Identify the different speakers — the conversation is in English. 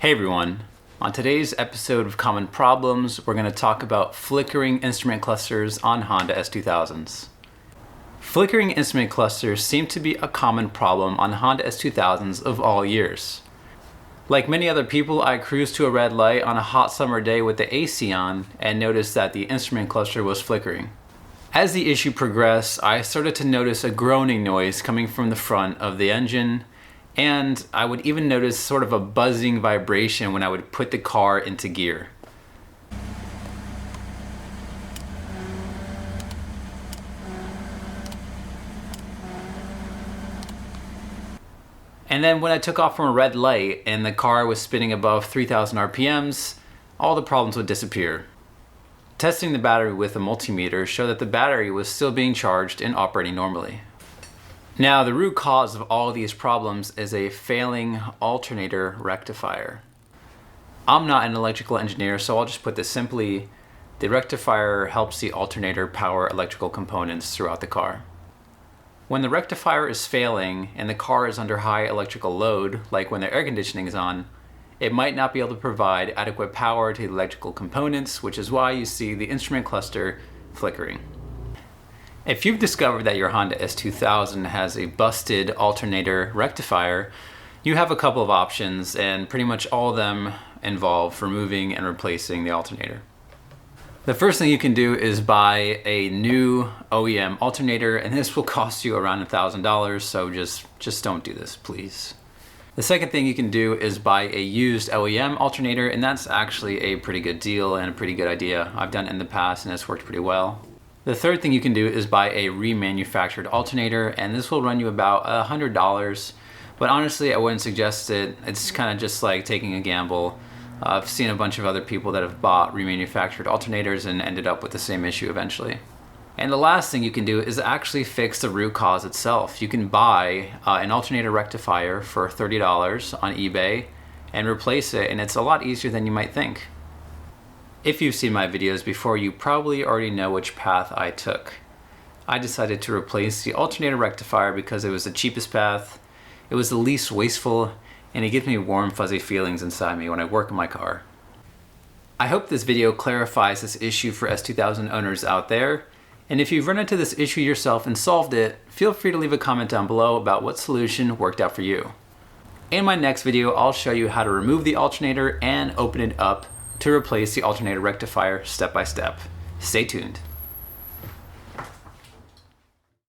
Speaker 1: Hey everyone, on today's episode of Common Problems, we're going to talk about flickering instrument clusters on Honda S2000s. Flickering instrument clusters seem to be a common problem on Honda S2000s of all years. Like many other people, I cruised to a red light on a hot summer day with the AC on and noticed that the instrument cluster was flickering. As the issue progressed, I started to notice a groaning noise coming from the front of the engine, and I would even notice sort of a buzzing vibration when I would put the car into gear. And then when I took off from a red light and the car was spinning above 3,000 RPMs, all the problems would disappear. Testing the battery with a multimeter showed that the battery was still being charged and operating normally. Now, the root cause of all these problems is a failing alternator rectifier. I'm not an electrical engineer, so I'll just put this simply. The rectifier helps the alternator power electrical components throughout the car. When the rectifier is failing and the car is under high electrical load, like when the air conditioning is on, it might not be able to provide adequate power to the electrical components, which is why you see the instrument cluster flickering. If you've discovered that your Honda S2000 has a busted alternator rectifier, you have a couple of options, and pretty much all of them involve removing and replacing the alternator. The first thing you can do is buy a new OEM alternator, and this will cost you around $1,000, so just don't do this, please. The second thing you can do is buy a used OEM alternator, and that's actually a pretty good deal and a pretty good idea. I've done it in the past and it's worked pretty well. The third thing you can do is buy a remanufactured alternator, and this will run you about $100, but honestly I wouldn't suggest it. It's kind of just like taking a gamble. I've seen a bunch of other people that have bought remanufactured alternators and ended up with the same issue eventually. And the last thing you can do is actually fix the root cause itself. You can buy an alternator rectifier for $30 on eBay and replace it, and it's a lot easier than you might think. If you've seen my videos before, you probably already know which path I took. I decided to replace the alternator rectifier because it was the cheapest path, it was the least wasteful, and it gives me warm fuzzy feelings inside me when I work in my car. I hope this video clarifies this issue for S2000 owners out there, and if you've run into this issue yourself and solved it, feel free to leave a comment down below about what solution worked out for you. In my next video, I'll show you how to remove the alternator and open it up to replace the alternator rectifier step by step. Stay tuned.